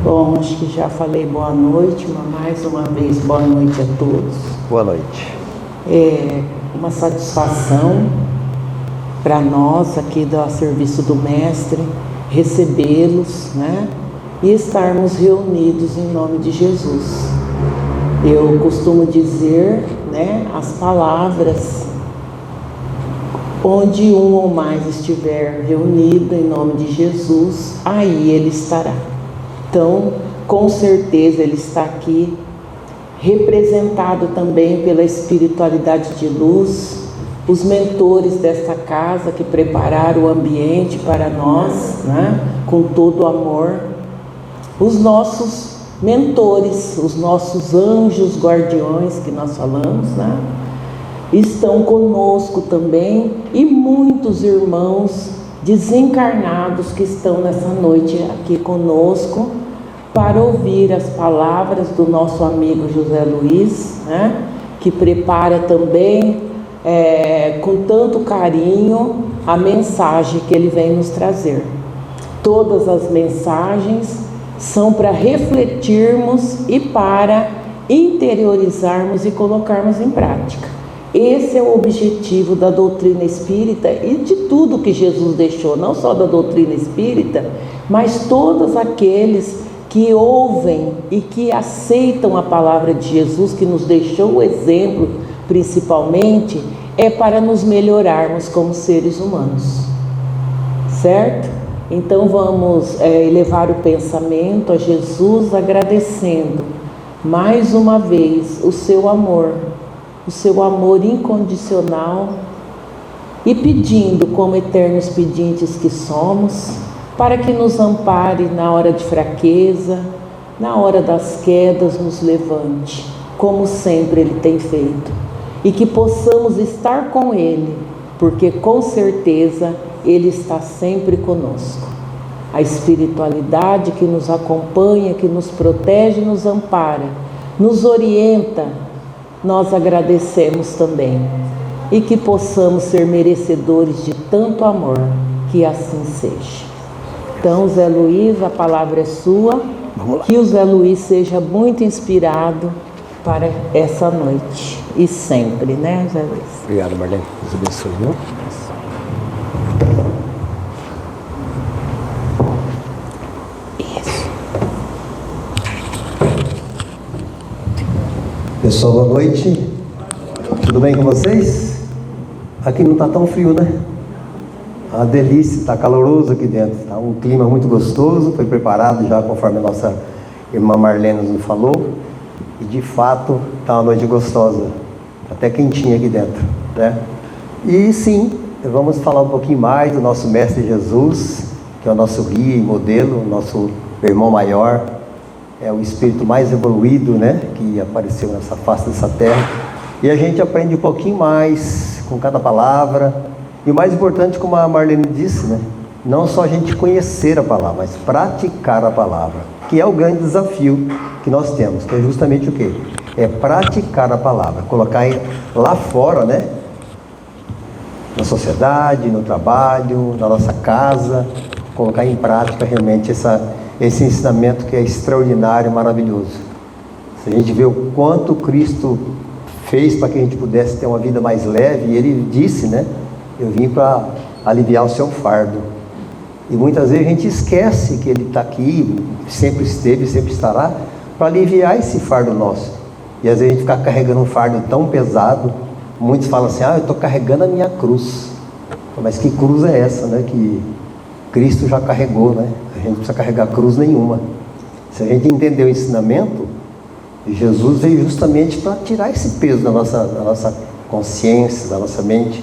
Bom, acho que já falei boa noite, mas mais uma vez boa noite a todos. Boa noite. É uma satisfação para nós aqui do Serviço do Mestre recebê-los, né? E estarmos reunidos em nome de Jesus. Eu costumo dizer, né, as palavras: onde um ou mais estiver reunido em nome de Jesus, aí ele estará. Então, com certeza ele está aqui, representado também pela espiritualidade de luz, os mentores desta casa que prepararam o ambiente para nós, né, com todo o amor, os nossos mentores, os nossos anjos guardiões que nós falamos, né, estão conosco também, e muitos irmãos desencarnados que estão nessa noite aqui conosco para ouvir as palavras do nosso amigo José Luiz, né, que prepara também com tanto carinho a mensagem que ele vem nos trazer. Todas as mensagens são para refletirmos e para interiorizarmos e colocarmos em prática. Esse é o objetivo da doutrina espírita e de tudo que Jesus deixou, não só da doutrina espírita, mas todos aqueles que ouvem e que aceitam a palavra de Jesus, que nos deixou o exemplo principalmente, é para nos melhorarmos como seres humanos, certo? Então vamos elevar o pensamento a Jesus, agradecendo mais uma vez o seu amor incondicional, e pedindo, como eternos pedintes que somos, para que nos ampare na hora de fraqueza, na hora das quedas, nos levante, como sempre Ele tem feito, e que possamos estar com Ele, porque com certeza Ele está sempre conosco. A espiritualidade que nos acompanha, que nos protege, nos ampara, nos orienta, nós agradecemos também, e que possamos ser merecedores de tanto amor, que assim seja. Então, Zé Luiz, a palavra é sua. Que o Zé Luiz seja muito inspirado para essa noite e sempre, né, Zé Luiz? Obrigado, Marlene. Deus abençoe, viu? Pessoal, boa noite. Tudo bem com vocês? Aqui não está tão frio, né? Uma delícia, está caloroso aqui dentro. Está um clima muito gostoso, foi preparado já conforme a nossa irmã Marlene nos falou. E de fato está uma noite gostosa, até quentinha aqui dentro, né? E sim, vamos falar um pouquinho mais do nosso Mestre Jesus, que é o nosso guia e modelo, nosso irmão maior. É o espírito mais evoluído, né, que apareceu nessa face dessa terra. E a gente aprende um pouquinho mais com cada palavra. E o mais importante, como a Marlene disse, né, não só a gente conhecer a palavra, mas praticar a palavra, que é o grande desafio que nós temos, que é justamente o quê? É praticar a palavra, colocar lá fora, né, na sociedade, no trabalho, na nossa casa, colocar em prática realmente esse ensinamento que é extraordinário, maravilhoso. Se a gente vê o quanto Cristo fez para que a gente pudesse ter uma vida mais leve, e Ele disse, né, eu vim para aliviar o seu fardo. E muitas vezes a gente esquece que Ele está aqui, sempre esteve, sempre estará, para aliviar esse fardo nosso. E às vezes a gente fica carregando um fardo tão pesado. Muitos falam assim: eu estou carregando a minha cruz. Mas que cruz é essa, né, que Cristo já carregou, né? A gente não precisa carregar cruz nenhuma. Se a gente entender o ensinamento, Jesus veio justamente para tirar esse peso da nossa consciência, da nossa mente.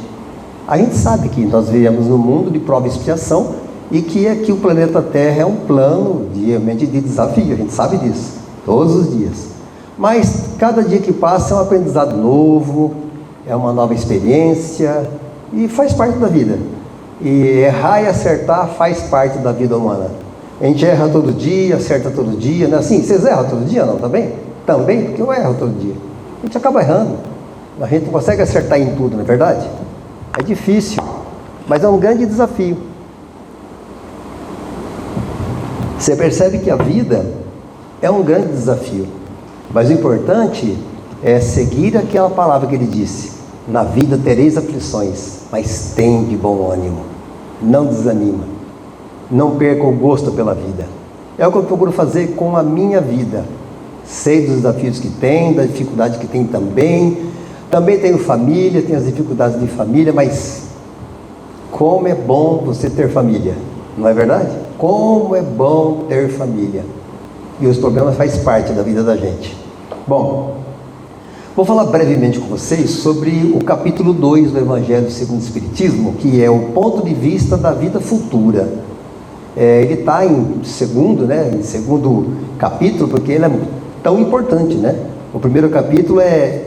A gente sabe que nós vivemos num mundo de prova e expiação, e que aqui o planeta Terra é um plano realmente de desafio, a gente sabe disso, todos os dias. Mas cada dia que passa é um aprendizado novo, é uma nova experiência, e faz parte da vida. E errar e acertar faz parte da vida humana. A gente erra todo dia, acerta todo dia, não é assim? Vocês erram todo dia, não? Também? Também, porque eu erro todo dia. A gente acaba errando. A gente não consegue acertar em tudo, não é verdade? É difícil, mas é um grande desafio. Você percebe que a vida É um grande desafio. Mas o importante é seguir aquela palavra que ele disse: na vida tereis aflições, mas tem de bom ânimo. Não desanima. Não perca o gosto pela vida. É o que eu procuro fazer com a minha vida. Sei dos desafios que tem, da dificuldade que tem também. Também tenho família, tenho as dificuldades de família, mas como é bom você ter família, não é verdade? Como é bom ter família. E os problemas fazem parte da vida da gente. Bom, vou falar brevemente com vocês sobre o capítulo 2 do Evangelho segundo o Espiritismo, que é o ponto de vista da vida futura. Ele está em segundo capítulo, porque ele é tão importante, né? O primeiro capítulo é: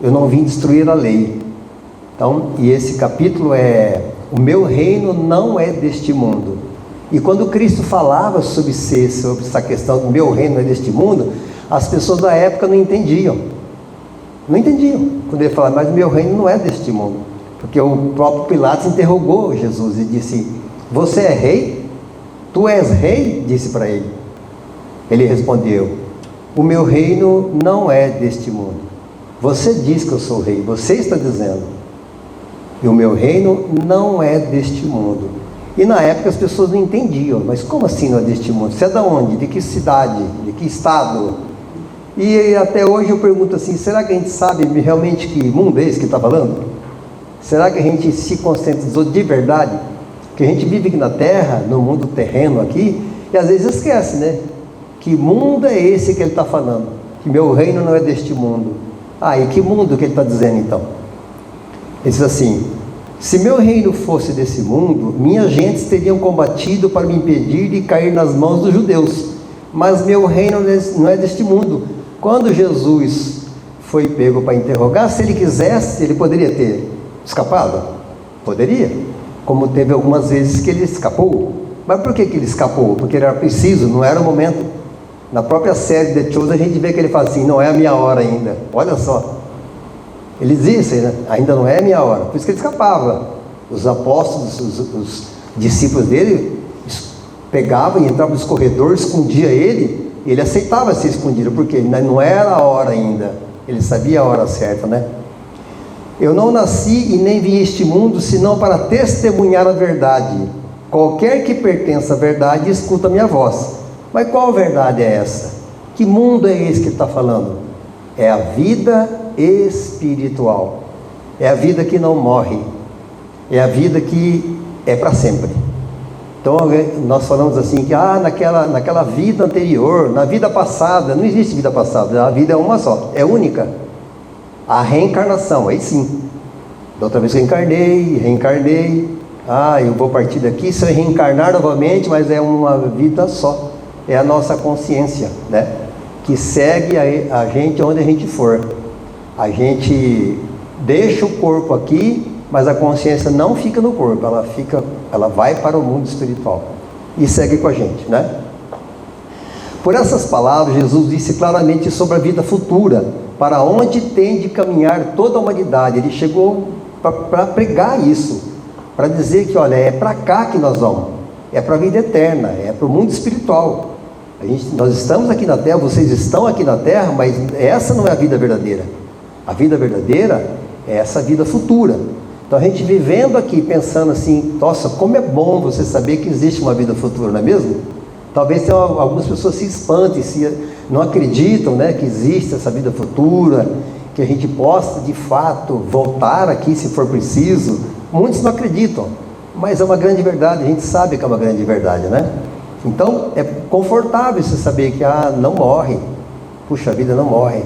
eu não vim destruir a lei. Então, e esse capítulo é: o meu reino não é deste mundo. E quando Cristo falava sobre essa questão do meu reino não é deste mundo, as pessoas da época não entendiam. Não entendiam. Quando ele falava: mas o meu reino não é deste mundo. Porque o próprio Pilatos interrogou Jesus e disse: você é rei? Tu és rei? Disse para ele. Ele respondeu: o meu reino não é deste mundo. Você diz que eu sou rei, você está dizendo. E o meu reino não é deste mundo. E na época as pessoas não entendiam: mas como assim não é deste mundo? Você é de onde? De que cidade? De que estado? E até hoje eu pergunto assim: será que a gente sabe realmente que mundo é esse que está falando? Será que a gente se conscientizou de verdade? Que a gente vive aqui na Terra, no mundo terreno aqui, e às vezes esquece, né? Que mundo é esse que ele está falando? Que meu reino não é deste mundo. E que mundo que ele está dizendo então? Ele diz assim: se meu reino fosse desse mundo, minhas gentes teriam combatido para me impedir de cair nas mãos dos judeus. Mas meu reino não é deste mundo. Quando Jesus foi pego para interrogar, se ele quisesse, ele poderia ter escapado? Poderia. Como teve algumas vezes que ele escapou. Mas por que ele escapou? Porque era preciso, não era o momento. Na própria série The Chosen a gente vê que ele fala assim: não é a minha hora ainda. Olha só. Ele dizia isso, né? Ainda não é a minha hora. Por isso que ele escapava. Os apóstolos, os discípulos dele pegavam e entravam nos corredores, escondia ele, e ele aceitava ser escondido, porque não era a hora ainda. Ele sabia a hora certa, né? Eu não nasci e nem vim a este mundo senão para testemunhar a verdade. Qualquer que pertença à verdade escuta a minha voz. Mas qual verdade é essa? Que mundo é esse que está falando? É a vida espiritual. É a vida que não morre. É a vida que é para sempre. Então nós falamos assim que naquela vida anterior, na vida passada, não existe vida passada, a vida é uma só, é única. A reencarnação, aí sim. Da outra vez que eu reencarnei, eu vou partir daqui, se eu reencarnar novamente, mas é uma vida só. É a nossa consciência, né? Que segue a gente onde a gente for. A gente deixa o corpo aqui, mas a consciência não fica no corpo, ela vai para o mundo espiritual e segue com a gente, né? Por essas palavras, Jesus disse claramente sobre a vida futura, para onde tem de caminhar toda a humanidade. Ele chegou para pregar isso, para dizer que, olha, é para cá que nós vamos, é para a vida eterna, é para o mundo espiritual. Nós estamos aqui na Terra, vocês estão aqui na Terra, mas essa não é a vida verdadeira. A vida verdadeira é essa vida futura. Então a gente vivendo aqui, pensando assim: nossa, como é bom você saber que existe uma vida futura, não é mesmo? Talvez algumas pessoas se espantem, não acreditam, né, que existe essa vida futura, que a gente possa de fato voltar aqui se for preciso. Muitos não acreditam, mas é uma grande verdade, a gente sabe que é uma grande verdade, né? Então é confortável você saber que não morre. Puxa, a vida não morre.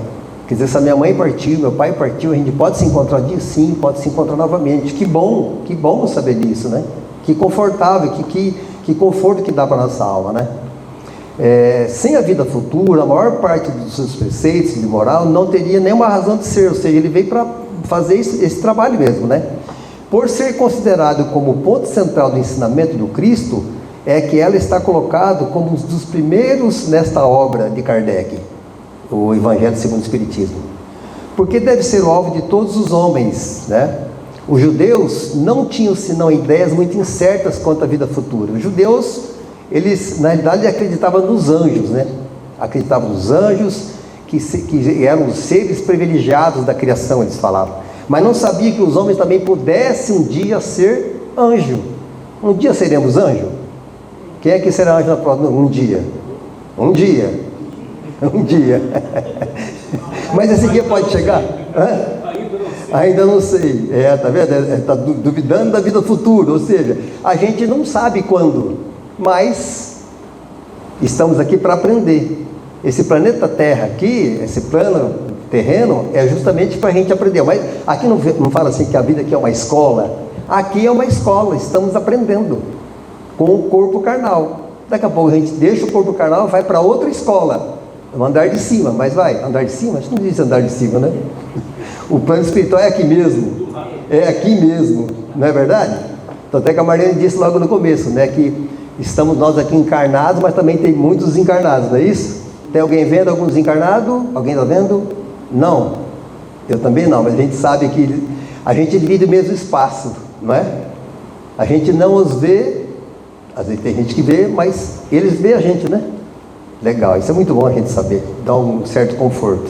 Quer dizer, se a minha mãe partiu, meu pai partiu, a gente pode se encontrar um dia? Sim, pode se encontrar novamente. Que bom saber disso, né? Que confortável, que conforto que dá para a nossa alma, né? Sem a vida futura, a maior parte dos seus preceitos de moral não teria nenhuma razão de ser, ou seja, ele veio para fazer esse trabalho mesmo, né? Por ser considerado como o ponto central do ensinamento do Cristo, é que ela está colocado como um dos primeiros nesta obra de Kardec, o Evangelho segundo o Espiritismo, porque deve ser o alvo de todos os homens, né? Os judeus não tinham senão ideias muito incertas quanto à vida futura. Os judeus, eles na realidade acreditavam nos anjos, né? acreditavam nos anjos, que eram os seres privilegiados da criação, eles falavam. Mas não sabia que os homens também pudessem um dia ser anjo. Um dia seremos anjo? Quem é que será anjo na próxima? Um dia. Um dia. Um dia. Mas esse dia pode chegar? Ainda não sei. Tá vendo? Está duvidando da vida futura. Ou seja, a gente não sabe quando, mas estamos aqui para aprender. Esse planeta Terra aqui, esse plano terreno, é justamente para a gente aprender. Mas aqui não fala assim que a vida aqui é uma escola. Aqui é uma escola, estamos aprendendo com o corpo carnal. Daqui a pouco a gente deixa o corpo carnal e vai para outra escola, no andar de cima. Mas vai, andar de cima? Acho que não diz andar de cima, né? O plano espiritual é aqui mesmo. É aqui mesmo, não é verdade? Então, até que a Marlene disse logo no começo, né? Que estamos nós aqui encarnados, mas também tem muitos desencarnados, não é isso? Tem alguém vendo algum desencarnado? Alguém está vendo? Não. Eu também não, mas a gente sabe que a gente divide o mesmo espaço, não é? A gente não os vê, às vezes tem gente que vê, mas eles veem a gente, né? Legal, isso é muito bom a gente saber, dá um certo conforto.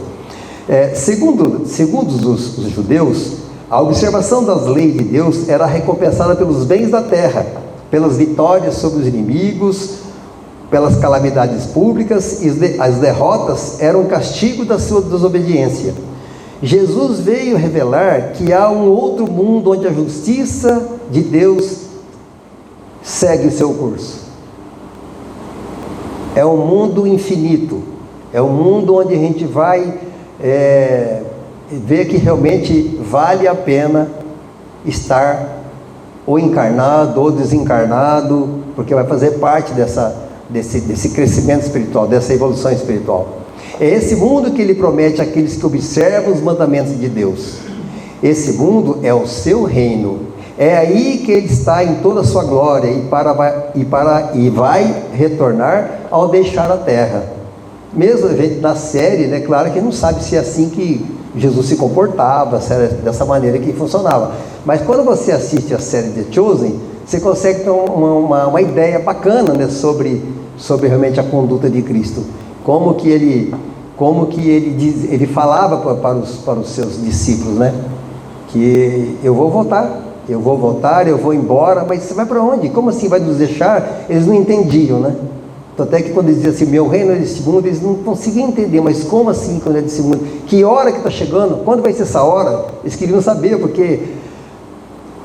Segundo os judeus, a observação das leis de Deus era recompensada pelos bens da terra, pelas vitórias sobre os inimigos, pelas calamidades públicas, e as derrotas eram castigo da sua desobediência. Jesus veio revelar que há um outro mundo onde a justiça de Deus segue o seu curso. É um mundo infinito, é um mundo onde a gente vai ver que realmente vale a pena estar ou encarnado ou desencarnado, porque vai fazer parte desse crescimento espiritual, dessa evolução espiritual. É esse mundo que ele promete àqueles que observam os mandamentos de Deus. Esse mundo é o seu reino. É aí que ele está em toda a sua glória e vai retornar ao deixar a terra. Mesmo a gente na série, né, claro que não sabe se é assim que Jesus se comportava, se era dessa maneira que funcionava. Mas quando você assiste a série The Chosen, você consegue ter uma ideia bacana, né, sobre realmente a conduta de Cristo. Como que ele falava para os seus discípulos, né? Que eu vou voltar, eu vou embora, mas você vai para onde? Como assim vai nos deixar? Eles não entendiam, né? Até que quando eles diziam assim, meu reino é desse mundo, eles não conseguiam entender, mas como assim quando é desse mundo? Que hora que está chegando? Quando vai ser essa hora? Eles queriam saber, porque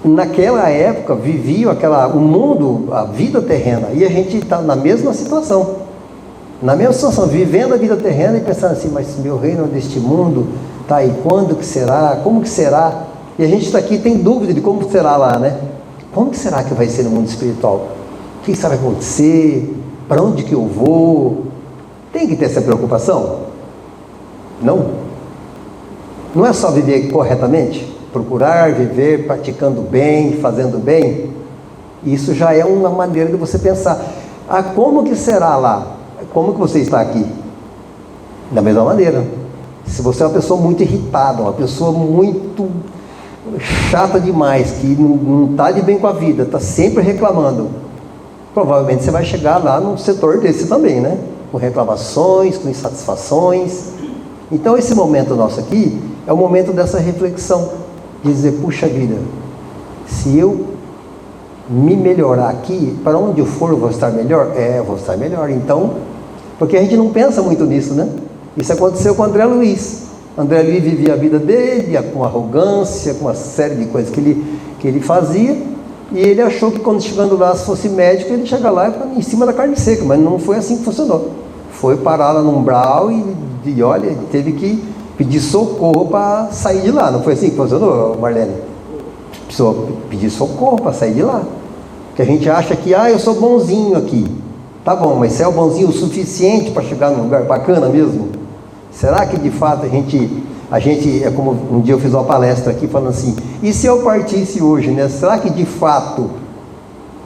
naquela época viviam o mundo, a vida terrena, e a gente está na mesma situação, vivendo a vida terrena e pensando assim, mas meu reino é deste mundo, tá aí, quando que será? Como que será? E a gente está aqui tem dúvida de como será lá, né? Como que será que vai ser no mundo espiritual? O que será que vai acontecer? Para onde que eu vou? Tem que ter essa preocupação? Não? Não é só viver corretamente? Procurar viver praticando bem, fazendo bem? Isso já é uma maneira de você pensar. Como que será lá? Como que você está aqui? Da mesma maneira. Se você é uma pessoa muito irritada, uma pessoa muito chata demais, que não está de bem com a vida, está sempre reclamando, provavelmente você vai chegar lá num setor desse também, né? Com reclamações, com insatisfações. Então esse momento nosso aqui é o momento dessa reflexão, de dizer, puxa vida, se eu me melhorar aqui, para onde eu for eu vou estar melhor? Eu vou estar melhor. Então, porque a gente não pensa muito nisso, né? Isso aconteceu com o André Luiz. André Luiz vivia a vida dele com arrogância, com uma série de coisas que ele fazia, e ele achou que quando chegando lá, se fosse médico, ele chega lá em cima da carne seca, mas não foi assim que funcionou. Foi parar lá no umbral e olha, teve que pedir socorro para sair de lá. Não foi assim que funcionou, Marlene? Precisou pedir socorro para sair de lá. Porque a gente acha que, eu sou bonzinho aqui. Tá bom, mas você é o bonzinho o suficiente para chegar num lugar bacana mesmo? Será que de fato a gente, é como um dia eu fiz uma palestra aqui falando assim, e se eu partisse hoje, né? Será que de fato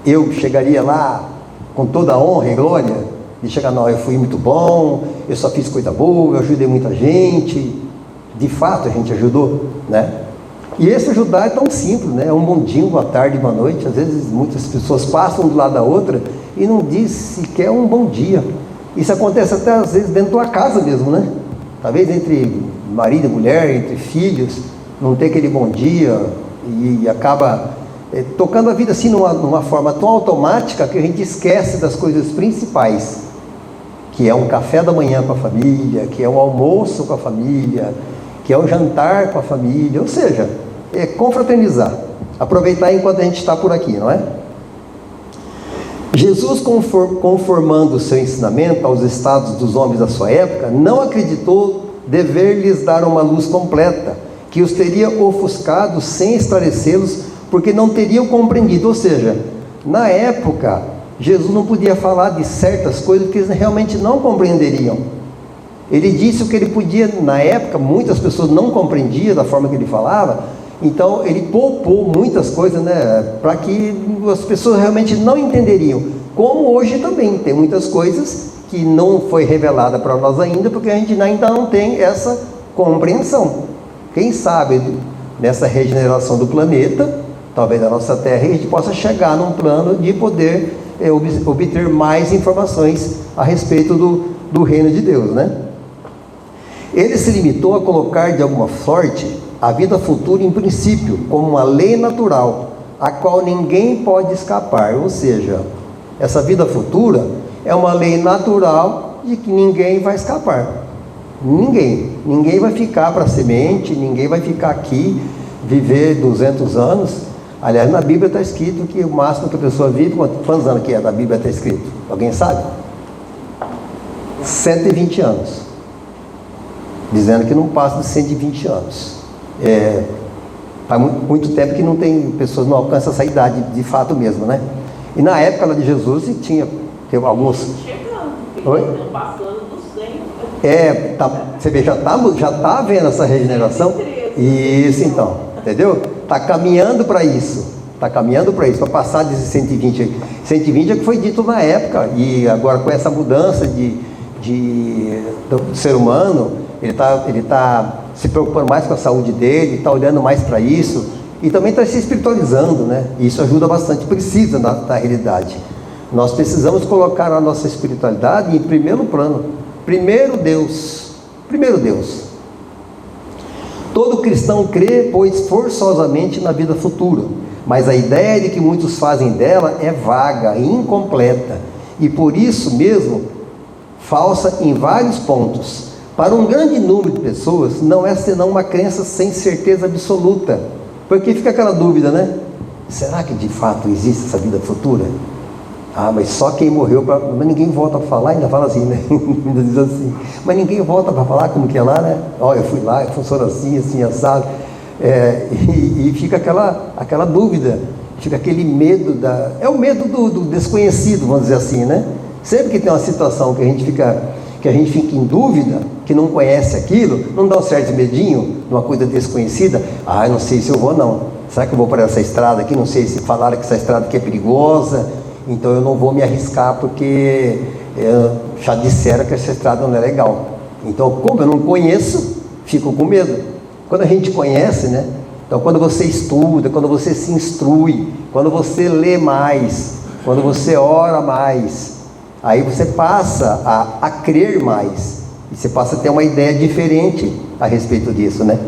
eu chegaria lá com toda a honra e glória? De chegar, não, eu fui muito bom, eu só fiz coisa boa, eu ajudei muita gente. De fato a gente ajudou, né? E esse ajudar é tão simples, né? É um bom dia, boa tarde, boa noite. Às vezes muitas pessoas passam do lado da outra e não diz sequer um bom dia. Isso acontece até às vezes dentro da casa mesmo, né? Talvez entre marido e mulher, entre filhos, não ter aquele bom dia e acaba tocando a vida assim numa forma tão automática que a gente esquece das coisas principais, que é um café da manhã com a família, que é um almoço com a família, que é um jantar com a família, ou seja, é confraternizar, aproveitar enquanto a gente está por aqui, não é? Jesus, conformando o seu ensinamento aos estados dos homens da sua época, não acreditou dever lhes dar uma luz completa, que os teria ofuscado sem esclarecê-los, porque não teriam compreendido. Ou seja, na época, Jesus não podia falar de certas coisas que eles realmente não compreenderiam. Ele disse o que ele podia. Na época, muitas pessoas não compreendiam da forma que ele falava, então ele poupou muitas coisas, né, para que as pessoas realmente não entenderiam. Como hoje também, tem muitas coisas que não foi revelada para nós ainda, porque a gente ainda não tem essa compreensão. Quem sabe, nessa regeneração do planeta, talvez da nossa Terra, a gente possa chegar num plano de poder obter mais informações a respeito do reino de Deus, né? Ele se limitou a colocar de alguma sorte a vida futura em princípio, como uma lei natural, a qual ninguém pode escapar. Ou seja, essa vida futura é uma lei natural de que ninguém vai escapar. Ninguém vai ficar para a semente, ninguém vai ficar aqui, viver 200 anos. Aliás, na Bíblia está escrito que o máximo que a pessoa vive, quantos anos que é da Bíblia está escrito? Alguém sabe? 120 anos. Dizendo que não passa de 120 anos. Faz muito tempo que não tem, pessoas não alcançam essa idade de fato mesmo, né? E na época lá de Jesus teve alguns... Oi? Passando do 100. Você vê, já tá havendo essa regeneração. Isso então, entendeu? Está caminhando para isso, para passar de 120. 120 é que foi dito na época, e agora com essa mudança do ser humano, ele está se preocupando mais com a saúde dele, está olhando mais para isso, e também está se espiritualizando, né? E isso ajuda bastante, precisa na realidade. Nós precisamos colocar a nossa espiritualidade em primeiro plano. Primeiro Deus. Todo cristão crê, pois, forçosamente na vida futura, mas a ideia de que muitos fazem dela é vaga e incompleta, e por isso mesmo falsa em vários pontos. Para um grande número de pessoas, não é senão uma crença sem certeza absoluta, porque fica aquela dúvida, né? Será que de fato existe essa vida futura? Mas só quem morreu, mas ninguém volta para falar, ainda fala assim, né? Ainda diz assim, mas ninguém volta para falar como que é lá, né? Eu fui lá, funciona assim, assado. E fica aquela dúvida, fica aquele medo, é o medo do desconhecido, vamos dizer assim, né? Sempre que tem uma situação que a gente fica em dúvida, que não conhece aquilo, não dá um certo medinho, numa coisa desconhecida. Eu não sei se eu vou não, será que eu vou para essa estrada aqui? Não sei se falaram que essa estrada aqui é perigosa, então eu não vou me arriscar, porque já disseram que essa estrada não é legal. Então, como eu não conheço, fico com medo. Quando a gente conhece, né? Então, quando você estuda, quando você se instrui, quando você lê mais, quando você ora mais, aí você passa a crer mais, e você passa a ter uma ideia diferente a respeito disso, né?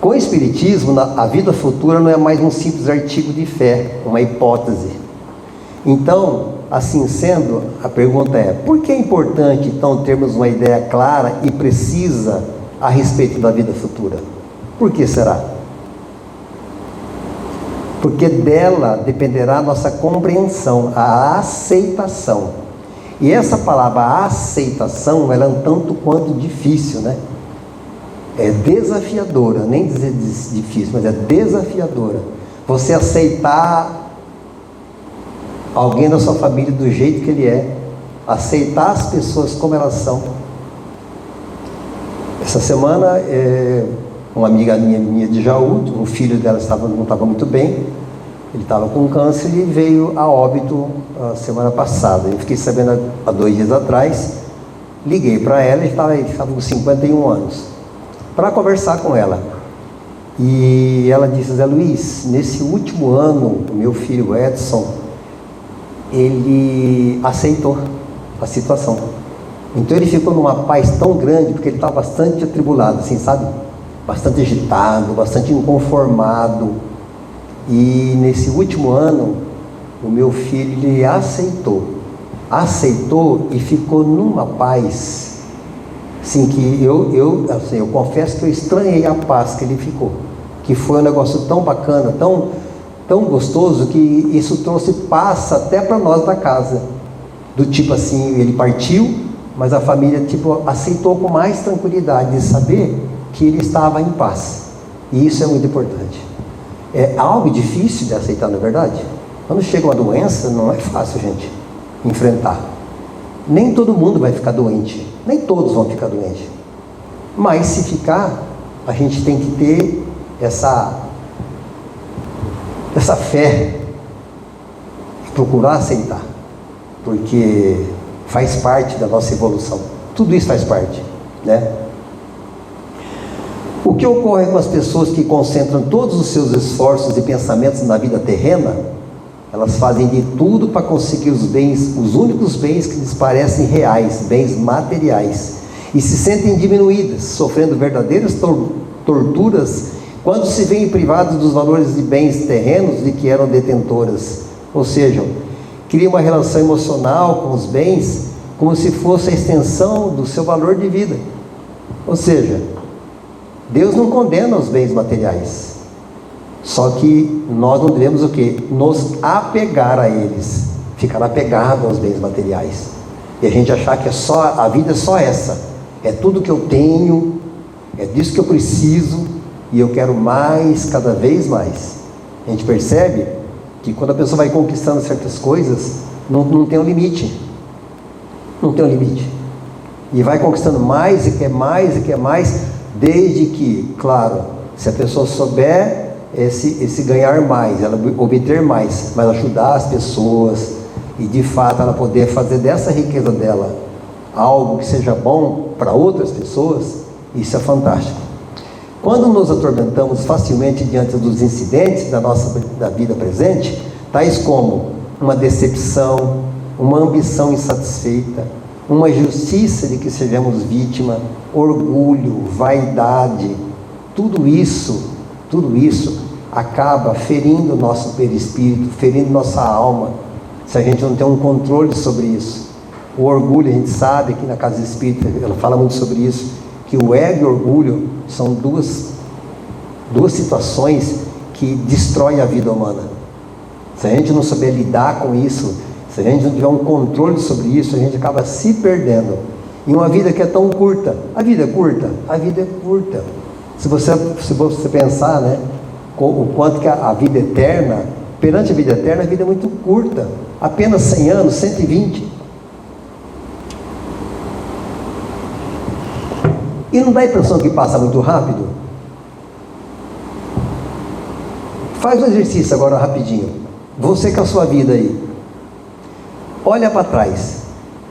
Com o Espiritismo, a vida futura não é mais um simples artigo de fé, uma hipótese. Então, assim sendo, a pergunta é: por que é importante então termos uma ideia clara e precisa a respeito da vida futura? Por que será? Porque dela dependerá a nossa compreensão, a aceitação. E essa palavra aceitação, ela é um tanto quanto difícil, né? É desafiadora, nem dizer difícil, mas é desafiadora. Você aceitar alguém da sua família do jeito que ele é, aceitar as pessoas como elas são. Essa semana, uma amiga minha de Jaú, o filho dela não estava muito bem, ele estava com câncer e veio a óbito a semana passada. Eu fiquei sabendo há 2 dias atrás, liguei para ela, ele estava com 51 anos, para conversar com ela. E ela disse: Zé Luiz, nesse último ano, o meu filho Edson, ele aceitou a situação. Então ele ficou numa paz tão grande, porque ele estava bastante atribulado, assim, sabe? Bastante agitado, bastante inconformado. E nesse último ano, o meu filho, ele aceitou e ficou numa paz, assim, que eu confesso que eu estranhei a paz que ele ficou, que foi um negócio tão bacana, tão gostoso, que isso trouxe paz até para nós da casa, do tipo assim, ele partiu, mas a família tipo aceitou com mais tranquilidade de saber que ele estava em paz, e isso é muito importante. É algo difícil de aceitar, não é verdade? Quando chega uma doença, não é fácil, gente, enfrentar. Nem todo mundo vai ficar doente, nem todos vão ficar doentes, mas se ficar, a gente tem que ter essa fé e procurar aceitar, porque faz parte da nossa evolução, tudo isso faz parte, né? O que ocorre com as pessoas que concentram todos os seus esforços e pensamentos na vida terrena? Elas fazem de tudo para conseguir os bens, os únicos bens que lhes parecem reais, bens materiais, e se sentem diminuídas, sofrendo verdadeiras torturas quando se veem privados dos valores de bens terrenos de que eram detentoras. Ou seja, criam uma relação emocional com os bens como se fosse a extensão do seu valor de vida. Ou seja, Deus não condena os bens materiais, só que nós não devemos o quê? Nos apegar a eles, ficar apegado aos bens materiais, e a gente achar que a vida é só essa, é tudo que eu tenho, é disso que eu preciso, e eu quero mais, cada vez mais. A gente percebe que quando a pessoa vai conquistando certas coisas, não tem um limite, não tem um limite, e vai conquistando mais, e quer mais, e quer mais, desde que, claro, se a pessoa souber esse ganhar mais, ela obter mais, mas ajudar as pessoas, e de fato ela poder fazer dessa riqueza dela algo que seja bom para outras pessoas, isso é fantástico. Quando nos atormentamos facilmente diante dos incidentes da vida presente, tais como uma decepção, uma ambição insatisfeita, uma injustiça de que sejamos vítima, orgulho, vaidade, tudo isso acaba ferindo o nosso perispírito, ferindo nossa alma, se a gente não tem um controle sobre isso. O orgulho, a gente sabe que na casa espírita ela fala muito sobre isso, que o ego e o orgulho são duas situações que destroem a vida humana. Se a gente não souber lidar com isso, se a gente não tiver um controle sobre isso, a gente acaba se perdendo em uma vida que é tão curta. A vida é curta? A vida é curta. Se você pensar, né, o quanto que a vida eterna, perante a vida eterna, a vida é muito curta, apenas 100 anos, 120. E não dá a impressão que passa muito rápido? Faz um exercício agora rapidinho, você com a sua vida aí, olha para trás,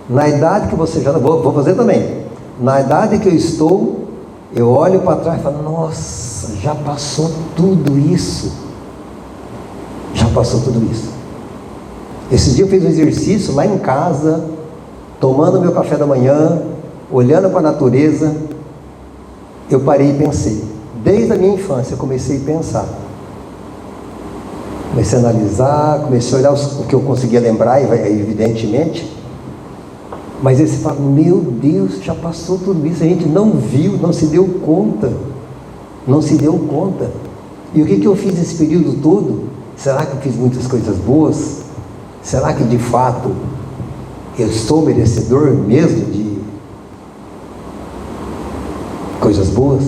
na idade que você já, vou fazer também, na idade que eu estou, eu olho para trás e falo, nossa, já passou tudo isso, Esse dia eu fiz um exercício lá em casa, tomando meu café da manhã, olhando para a natureza, eu parei e pensei, desde a minha infância eu comecei a pensar, comecei a analisar, comecei a olhar o que eu conseguia lembrar, evidentemente, mas aí você fala, meu Deus, já passou tudo isso, a gente não viu, não se deu conta, e o que eu fiz nesse período todo? Será que eu fiz muitas coisas boas? Será que de fato eu sou merecedor mesmo de coisas boas?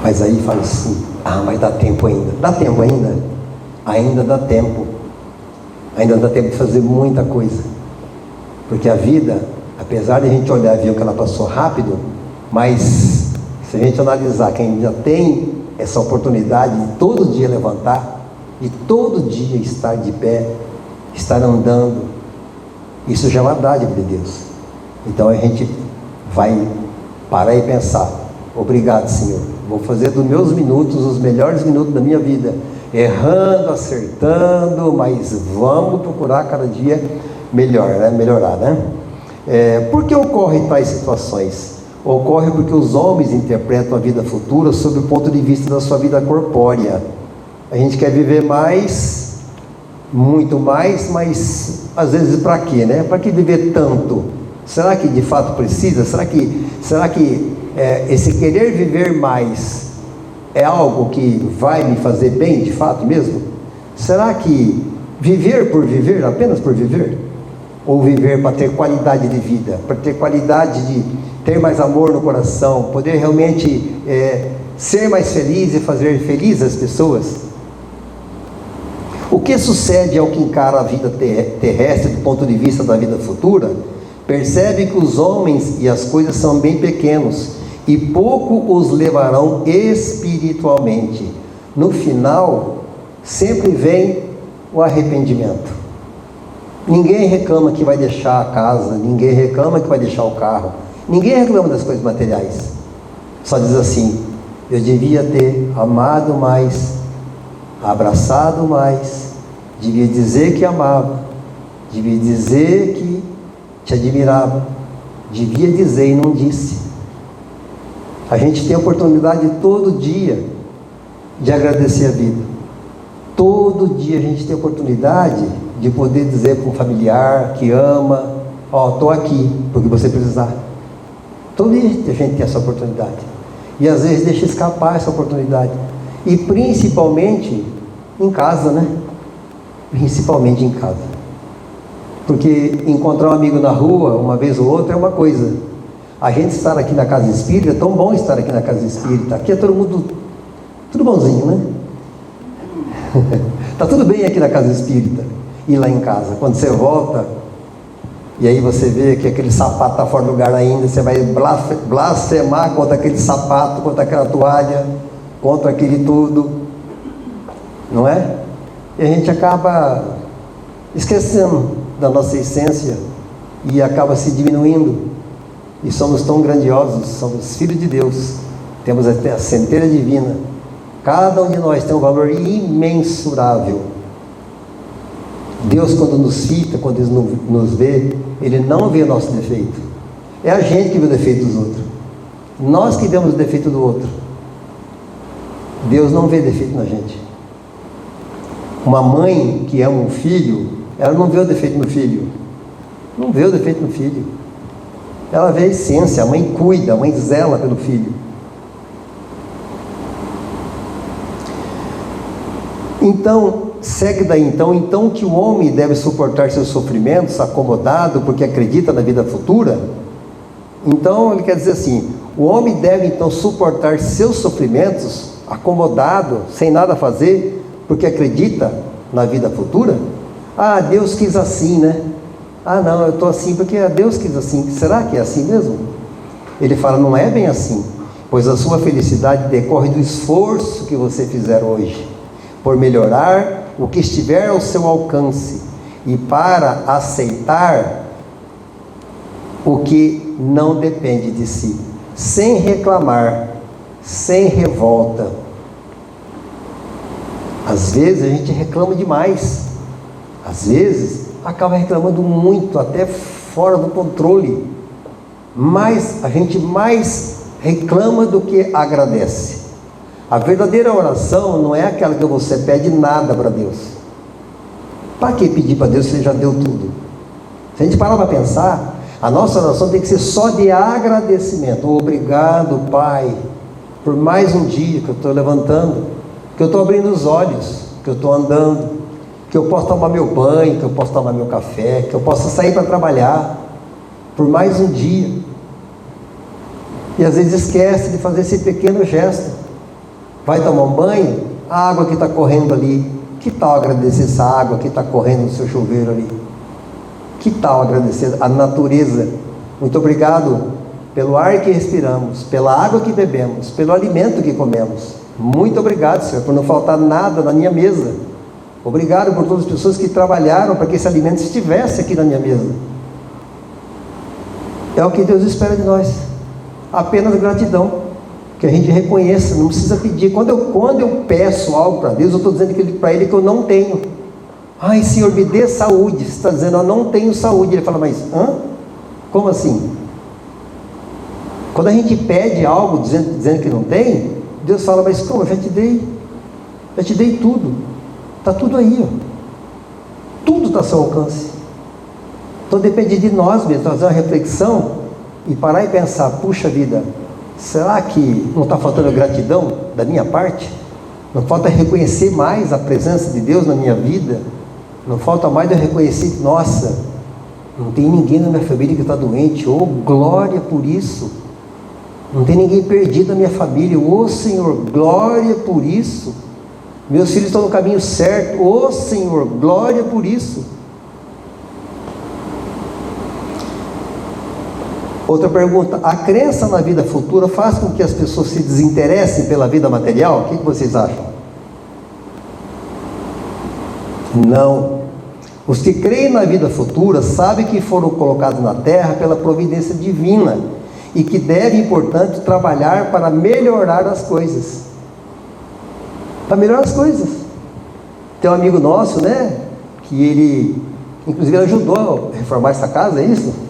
Mas aí fala assim, mas dá tempo ainda. Ainda dá tempo de fazer muita coisa, porque a vida, apesar de a gente olhar e ver que ela passou rápido, mas se a gente analisar que ainda tem essa oportunidade de todo dia levantar, de todo dia estar de pé, estar andando, isso já é uma dádiva de Deus. Então a gente vai parar e pensar, obrigado, Senhor, vou fazer dos meus minutos os melhores minutos da minha vida, errando, acertando, mas vamos procurar cada dia melhor, né? Melhorar, né? Por que ocorrem tais situações? Ocorre porque os homens interpretam a vida futura sob o ponto de vista da sua vida corpórea. A gente quer viver mais, muito mais, mas às vezes para quê, né? Para que viver tanto? Será que de fato precisa? Será que esse querer viver mais é algo que vai me fazer bem de fato mesmo? Será que viver por viver, apenas por viver? Ou viver para ter qualidade de vida, para ter qualidade de ter mais amor no coração, poder realmente ser mais feliz e fazer felizes as pessoas? O que sucede ao que encara a vida terrestre do ponto de vista da vida futura? Percebe que os homens e as coisas são bem pequenos e pouco os levarão espiritualmente. No final, sempre vem o arrependimento. Ninguém reclama que vai deixar a casa, ninguém reclama que vai deixar o carro, ninguém reclama das coisas materiais. Só diz assim: eu devia ter amado mais, abraçado mais, devia dizer que amava, devia dizer que te admirava, devia dizer e não disse. A gente tem a oportunidade todo dia de agradecer a vida. Todo dia a gente tem a oportunidade de poder dizer para um familiar que ama: estou aqui, porque você precisar. Todo dia a gente tem essa oportunidade. E às vezes deixa escapar essa oportunidade. E principalmente em casa, né? Principalmente em casa. Porque encontrar um amigo na rua, uma vez ou outra, é uma coisa. A gente estar aqui na casa espírita, é tão bom estar aqui na casa espírita. Aqui é todo mundo, tudo bonzinho, né? Tá tudo bem aqui na casa espírita. E lá em casa, quando você volta, e aí você vê que aquele sapato está fora do lugar ainda, você vai blasfemar contra aquele sapato, contra aquela toalha, contra aquele tudo, não é? E a gente acaba esquecendo da nossa essência e acaba se diminuindo. E somos tão grandiosos, somos filhos de Deus, temos até a centelha divina. Cada um de nós tem um valor imensurável. Deus, quando nos fita, quando Ele nos vê, Ele não vê o nosso defeito. É a gente que vê o defeito dos outros. Nós que vemos o defeito do outro. Deus não vê defeito na gente. Uma mãe que ama um filho, ela não vê o defeito no filho. Não vê o defeito no filho. Ela vê a essência, a mãe cuida, a mãe zela pelo filho. Então, segue daí então que o homem deve suportar seus sofrimentos acomodado porque acredita na vida futura. Então ele quer dizer assim: o homem deve então suportar seus sofrimentos acomodado, sem nada a fazer, porque acredita na vida futura. Deus quis assim, né? Não, eu estou assim porque Deus quis assim. Será que é assim mesmo? Ele fala: não é bem assim, pois a sua felicidade decorre do esforço que você fizer hoje por melhorar o que estiver ao seu alcance e para aceitar o que não depende de si, sem reclamar, sem revolta. Às vezes a gente reclama demais, às vezes acaba reclamando muito, até fora do controle, mas a gente mais reclama do que agradece. A verdadeira oração não é aquela que você pede nada para Deus. Para que pedir para Deus se Ele já deu tudo? Se a gente parar para pensar, a nossa oração tem que ser só de agradecimento. Obrigado, Pai, por mais um dia que eu estou levantando, que eu estou abrindo os olhos, que eu estou andando, que eu posso tomar meu banho, que eu posso tomar meu café, que eu posso sair para trabalhar, por mais um dia. E às vezes esquece de fazer esse pequeno gesto. Vai tomar um banho, a água que está correndo ali, que tal agradecer essa água que está correndo no seu chuveiro ali? Que tal agradecer a natureza? Muito obrigado pelo ar que respiramos, pela água que bebemos, pelo alimento que comemos. Muito obrigado, Senhor, por não faltar nada na minha mesa. Obrigado por todas as pessoas que trabalharam para que esse alimento estivesse aqui na minha mesa. É o que Deus espera de nós. Apenas gratidão. Que a gente reconheça, não precisa pedir. Quando eu peço algo para Deus, eu estou dizendo para Ele que eu não tenho. Ai, Senhor, me dê saúde. Você está dizendo, eu não tenho saúde. Ele fala, mas, como assim? Quando a gente pede algo dizendo que não tem, Deus fala, mas como? Eu já te dei tudo. Está tudo aí, ó. Tudo está ao seu alcance. Então depende de nós mesmos, fazer uma reflexão e parar e pensar, puxa vida, será que não está faltando gratidão da minha parte? Não falta reconhecer mais a presença de Deus na minha vida? Não falta mais eu reconhecer, nossa, não tem ninguém na minha família que está doente, oh glória por isso. Não tem ninguém perdido na minha família, oh Senhor, glória por isso. Meus filhos estão no caminho certo, oh Senhor, glória por isso. Outra pergunta, a crença na vida futura faz com que as pessoas se desinteressem pela vida material? O que vocês acham? Não. Os que creem na vida futura sabem que foram colocados na terra pela providência divina e que devem, portanto, trabalhar para melhorar as coisas. Para melhorar as coisas. Tem um amigo nosso, né? Que ele, inclusive, ajudou a reformar essa casa, é isso?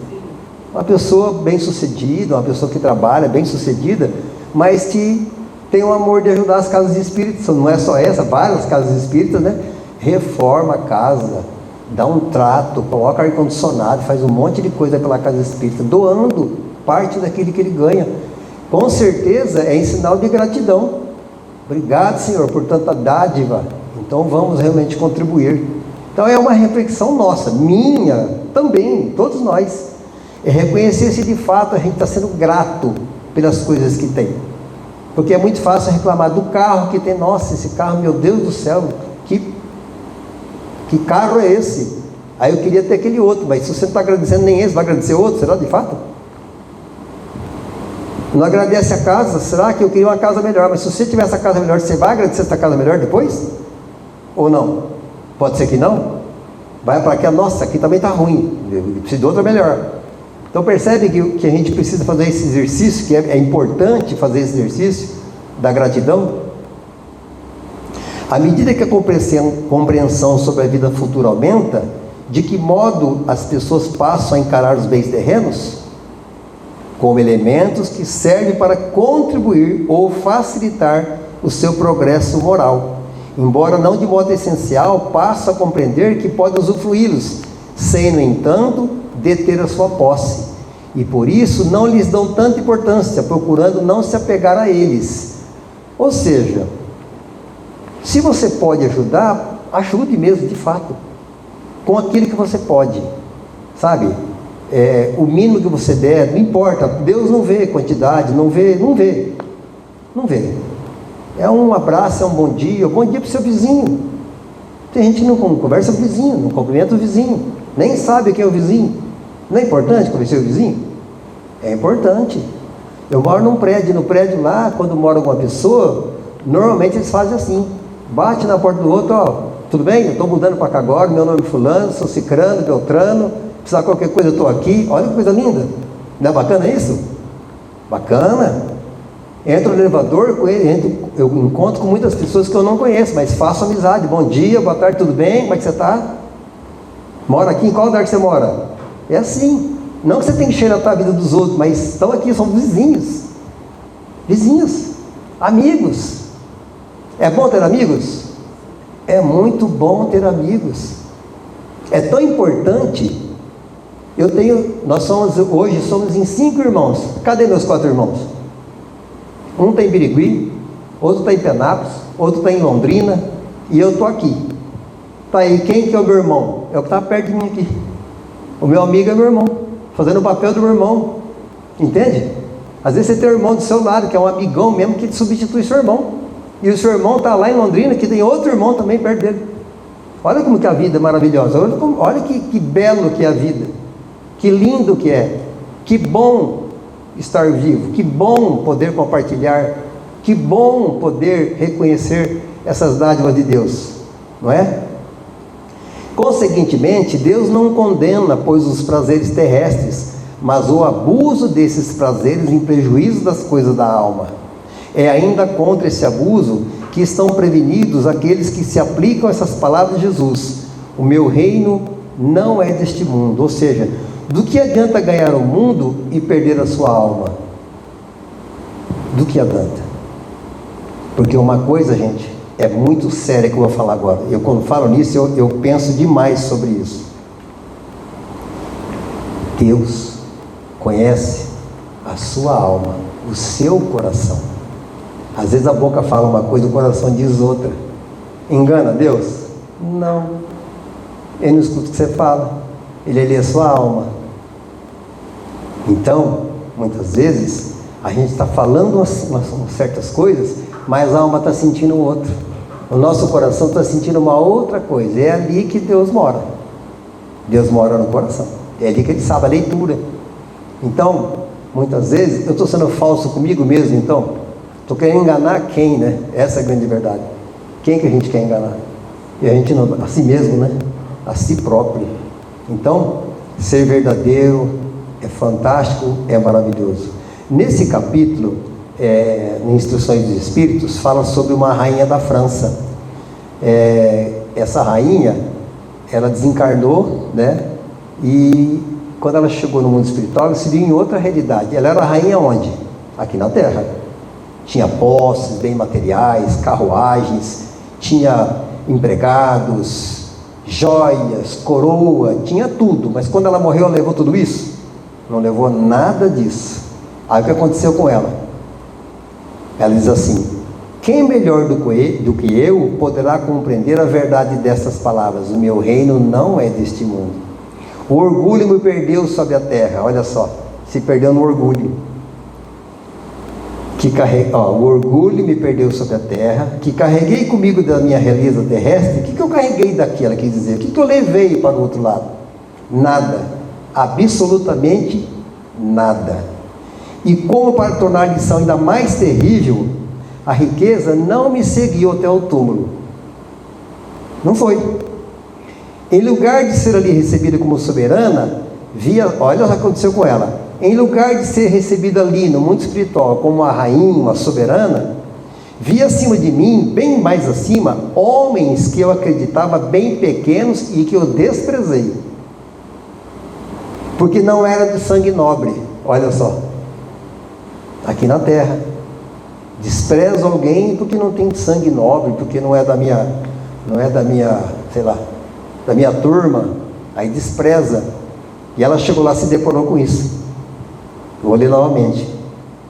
Uma pessoa bem sucedida, uma pessoa que trabalha bem sucedida, mas que tem o amor de ajudar as casas espíritas. Não é só essa, várias casas espíritas, né? Reforma a casa, dá um trato, coloca ar-condicionado, faz um monte de coisa pela casa espírita, doando parte daquilo que ele ganha. Com certeza é em sinal de gratidão. Obrigado, Senhor, por tanta dádiva. Então vamos realmente contribuir. Então é uma reflexão nossa, minha, também, todos nós. É reconhecer se de fato a gente está sendo grato pelas coisas que tem. Porque é muito fácil reclamar do carro que tem. Nossa, esse carro, meu Deus do céu, que carro é esse? Aí eu queria ter aquele outro, mas se você não está agradecendo nem esse, vai agradecer outro? Será de fato? Não agradece a casa? Será que eu queria uma casa melhor? Mas se você tiver essa casa melhor, você vai agradecer essa casa melhor depois? Ou não? Pode ser que não? Vai para aqui, nossa, aqui também está ruim, eu preciso de outra melhor. Então percebe que a gente precisa fazer esse exercício, que é importante fazer esse exercício da gratidão. À medida que a compreensão sobre a vida futura aumenta, de que modo as pessoas passam a encarar os bens terrenos? Como elementos que servem para contribuir ou facilitar o seu progresso moral, embora não de modo essencial, passam a compreender que podem usufruí-los, sem, no entanto, deter a sua posse, e por isso não lhes dão tanta importância, procurando não se apegar a eles. Ou seja, se você pode ajudar, ajude mesmo de fato, com aquilo que você pode, sabe? O mínimo que você der, não importa, Deus não vê quantidade, não vê. É um abraço, é um bom dia para o seu vizinho. Tem gente que não conversa com o vizinho, não cumprimenta o vizinho, nem sabe quem é o vizinho. Não é importante conhecer o vizinho? É importante. Eu moro num prédio, no prédio lá, quando mora alguma pessoa, normalmente eles fazem assim, bate na porta do outro, ó, tudo bem? Eu estou mudando para cá agora, meu nome é fulano, sou cicrano, beltrano, precisar de qualquer coisa eu estou aqui, olha que coisa linda. Não é bacana isso? Bacana. Entro no elevador com ele, eu encontro com muitas pessoas que eu não conheço, mas faço amizade. Bom dia, boa tarde, tudo bem? Como é que você está? Mora aqui? Em qual lugar que você mora? É assim. Não que você tem que cheirar a vida dos outros, mas estão aqui, são vizinhos. Vizinhos. Amigos. É bom ter amigos? É muito bom ter amigos. É tão importante. Hoje somos em 5 irmãos. Cadê meus 4 irmãos? Um está em Birigui, outro está em Penápolis, outro está em Londrina, e eu estou aqui. Tá aí, quem que é o meu irmão? É o que está perto de mim aqui. O meu amigo é meu irmão, fazendo o papel do meu irmão. Entende? Às vezes você tem um irmão do seu lado, que é um amigão mesmo, que substitui seu irmão. E o seu irmão está lá em Londrina, que tem outro irmão também perto dele. Olha como que a vida é maravilhosa. Olha que belo que é a vida. Que lindo que é. Que bom estar vivo. Que bom poder compartilhar. Que bom poder reconhecer essas dádivas de Deus. Não é? Consequentemente, Deus não condena, pois, os prazeres terrestres, mas o abuso desses prazeres em prejuízo das coisas da alma. É ainda contra esse abuso que estão prevenidos aqueles que se aplicam a essas palavras de Jesus: o meu reino não é deste mundo. Ou seja, do que adianta ganhar o mundo e perder a sua alma? Do que adianta? Porque uma coisa, gente, é muito séria que eu vou falar agora. Eu, quando falo nisso, eu penso demais sobre isso. Deus conhece a sua alma, o seu coração. Às vezes a boca fala uma coisa, o coração diz outra. Engana Deus? Não. Ele não escuta o que você fala. Ele lê a sua alma. Então, muitas vezes, a gente está falando certas coisas, mas a alma está sentindo outra. O nosso coração está sentindo uma outra coisa. É ali que Deus mora. Deus mora no coração. É ali que Ele sabe a leitura. Então, muitas vezes, eu estou sendo falso comigo mesmo, então. Estou querendo enganar quem, né? Essa é a grande verdade. Quem que a gente quer enganar? E a gente não, a si mesmo, né? A si próprio. Então, ser verdadeiro é fantástico, é maravilhoso. Nesse capítulo, em Instruções dos Espíritos, fala sobre uma rainha da França. Essa rainha, ela desencarnou, né? E quando ela chegou no mundo espiritual, ela se viu em outra realidade. Ela era rainha onde? Aqui na Terra. Tinha posses, bens materiais, carruagens, tinha empregados, joias, coroa, tinha tudo. Mas quando ela morreu, ela levou tudo isso? Não levou nada disso. Aí o que aconteceu com ela? Ela diz assim: quem melhor do que eu poderá compreender a verdade dessas palavras? O meu reino não é deste mundo. O orgulho me perdeu sobre a terra. Olha só, se perdeu no orgulho. O orgulho me perdeu sobre a terra, que carreguei comigo da minha realeza terrestre. O que eu carreguei daqui? Ela quis dizer. O que eu levei para o outro lado? Nada. Absolutamente nada. E como para tornar a lição ainda mais terrível, a riqueza não me seguiu até o túmulo. Não foi. Em lugar de ser ali recebida como soberana, olha o que aconteceu com ela. Em lugar de ser recebida ali no mundo espiritual como uma rainha, uma soberana, vi acima de mim, bem mais acima, homens que eu acreditava bem pequenos e que eu desprezei, porque não era de sangue nobre. Olha só, aqui na terra, desprezo alguém porque não tem sangue nobre, porque não é da minha, sei lá, da minha turma. Aí despreza. E ela chegou lá e se deparou com isso. Vou ler novamente.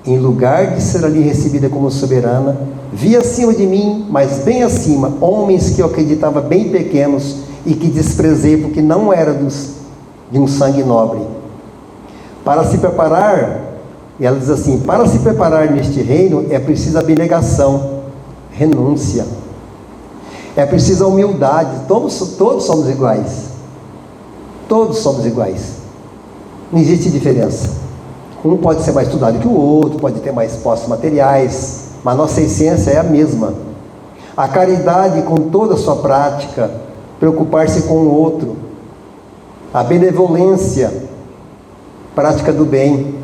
Em lugar de ser ali recebida como soberana, vi acima de mim, mas bem acima, homens que eu acreditava bem pequenos e que desprezei porque não era de um sangue nobre. Para se preparar, e ela diz assim: para se preparar neste reino é preciso abnegação, renúncia, é preciso a humildade. Todos somos iguais. Todos somos iguais. Não existe diferença. Um pode ser mais estudado que o outro, pode ter mais posses materiais, mas nossa essência é a mesma. A caridade com toda a sua prática, preocupar-se com o outro, a benevolência, prática do bem.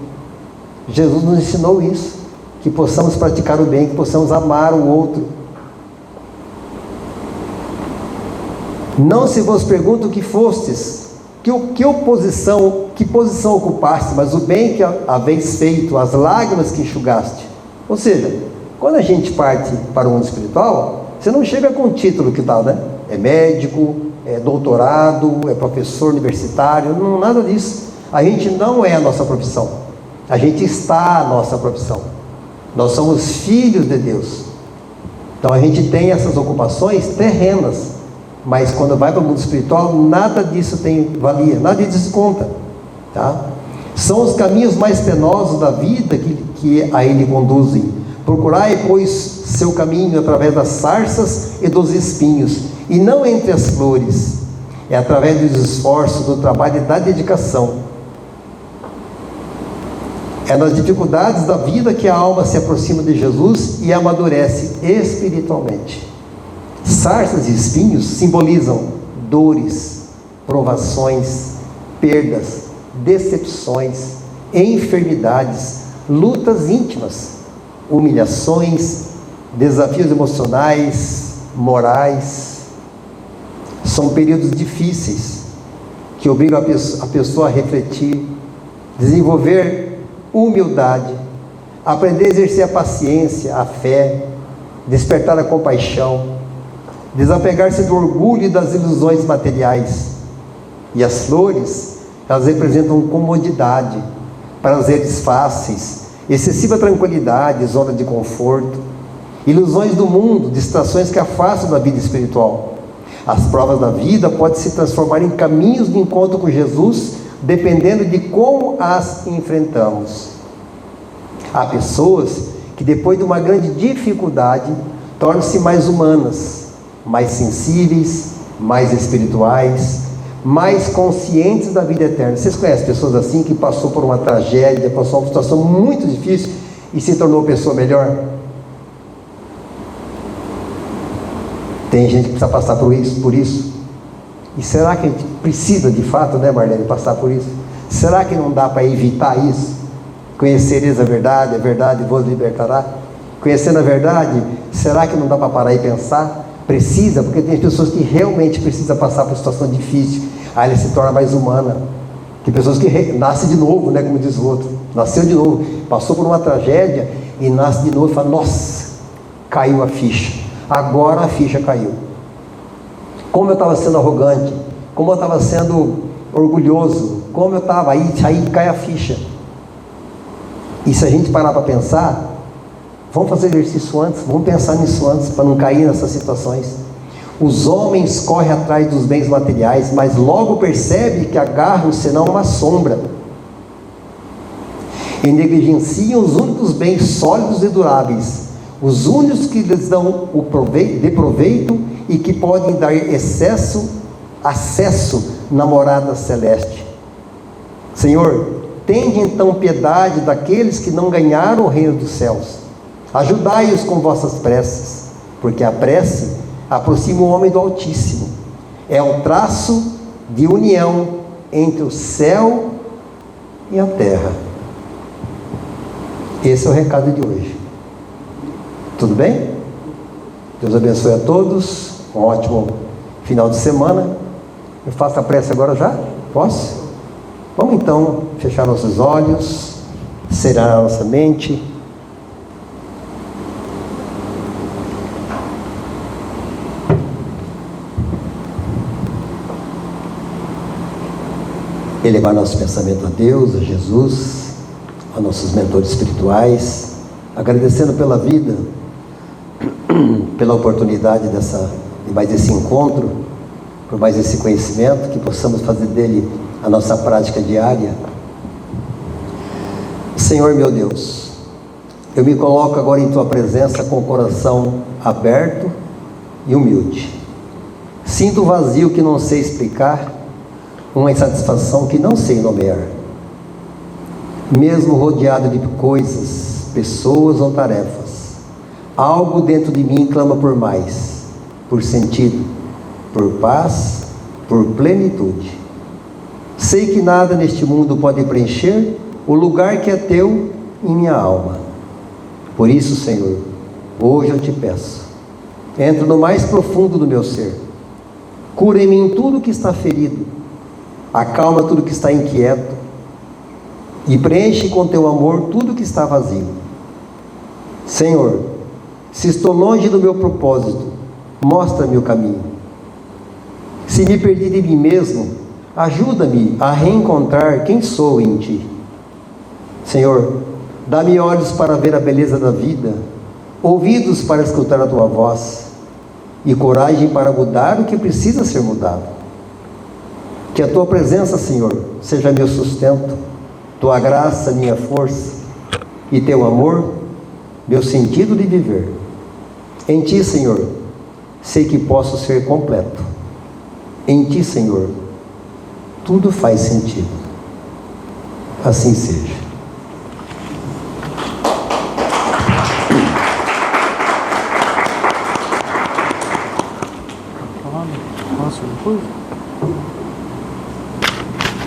Jesus nos ensinou isso, que possamos praticar o bem, que possamos amar o outro. Não se vos pergunto o que fostes, que posição ocupaste, mas o bem que haveis feito, as lágrimas que enxugaste. Ou seja, quando a gente parte para o mundo espiritual, você não chega com o título que tal, né? É médico, é doutorado, é professor universitário, não, nada disso. A gente não é a nossa profissão, a gente está a nossa profissão. Nós somos filhos de Deus. Então a gente tem essas ocupações terrenas, mas quando vai para o mundo espiritual, nada disso tem valia, nada disso conta, tá? São os caminhos mais penosos da vida que a ele conduzem. Procurai, pois, seu caminho através das sarças e dos espinhos, e não entre as flores. É através dos esforços, do trabalho e da dedicação. É nas dificuldades da vida que a alma se aproxima de Jesus e amadurece espiritualmente. Sarças e espinhos simbolizam dores, provações, perdas, decepções, enfermidades, lutas íntimas, humilhações, desafios emocionais, morais. São períodos difíceis que obrigam a pessoa a refletir, desenvolver humildade, aprender a exercer a paciência, a fé, despertar a compaixão, desapegar-se do orgulho e das ilusões materiais. E as flores, elas representam comodidade, prazeres fáceis, excessiva tranquilidade, zona de conforto, ilusões do mundo, distrações que afastam da vida espiritual. As provas da vida podem se transformar em caminhos de encontro com Jesus, dependendo de como as enfrentamos. Há pessoas que depois de uma grande dificuldade tornam-se mais humanas, mais sensíveis, mais espirituais, mais conscientes da vida eterna. Vocês conhecem pessoas assim que passou por uma tragédia, passou por uma situação muito difícil e se tornou pessoa melhor? Tem gente que precisa passar por isso. E será que a gente precisa de fato, né, Marlene, passar por isso? Será que não dá para evitar isso? Conhecereis a verdade vos libertará. Conhecendo a verdade, será que não dá para parar e pensar? Precisa, porque tem pessoas que realmente precisam passar por situação difícil. Aí ela se torna mais humana. Tem pessoas que nascem de novo, né, como diz o outro. Nasceu de novo, passou por uma tragédia e nasce de novo e fala: nossa, caiu a ficha. Agora a ficha caiu. Como eu estava sendo arrogante, como eu estava sendo orgulhoso, como eu estava, aí cai a ficha. E se a gente parar para pensar, vamos fazer exercício antes, vamos pensar nisso antes, para não cair nessas situações. Os homens correm atrás dos bens materiais, mas logo percebem que agarram senão uma sombra, e negligenciam os únicos bens sólidos e duráveis, os únicos que lhes dão de proveito e que podem dar acesso na morada celeste. Senhor, tende então piedade daqueles que não ganharam o reino dos céus. Ajudai-os com vossas preces, porque a prece aproxima o homem do Altíssimo. É um traço de união entre o céu e a terra. Esse é o recado de hoje. Tudo bem? Deus abençoe a todos. Um ótimo final de semana. Eu faço a prece agora já? Posso? Vamos então fechar nossos olhos, serenar a nossa mente. Elevar nosso pensamento a Deus, a Jesus, a nossos mentores espirituais, agradecendo pela vida, pela oportunidade de mais esse encontro, por mais esse conhecimento, que possamos fazer dele a nossa prática diária. Senhor meu Deus, eu me coloco agora em Tua presença com o coração aberto e humilde. Sinto um vazio que não sei explicar, uma insatisfação que não sei nomear. Mesmo rodeado de coisas, pessoas ou tarefas, algo dentro de mim clama por mais, por sentido, por paz, por plenitude. Sei que nada neste mundo pode preencher o lugar que é Teu em minha alma. Por isso, Senhor, hoje eu Te peço, entra no mais profundo do meu ser, cura em mim tudo que está ferido, acalma tudo que está inquieto e preenche com Teu amor tudo que está vazio. Senhor, se estou longe do meu propósito, mostra-me o caminho. Se me perdi de mim mesmo, ajuda-me a reencontrar quem sou em Ti. Senhor, dá-me olhos para ver a beleza da vida, ouvidos para escutar a Tua voz e coragem para mudar o que precisa ser mudado. Que a Tua presença, Senhor, seja meu sustento, Tua graça, minha força, e Teu amor, meu sentido de viver. Em Ti, Senhor, sei que posso ser completo. Em Ti, Senhor, tudo faz sentido. Assim seja. Posso uma coisa?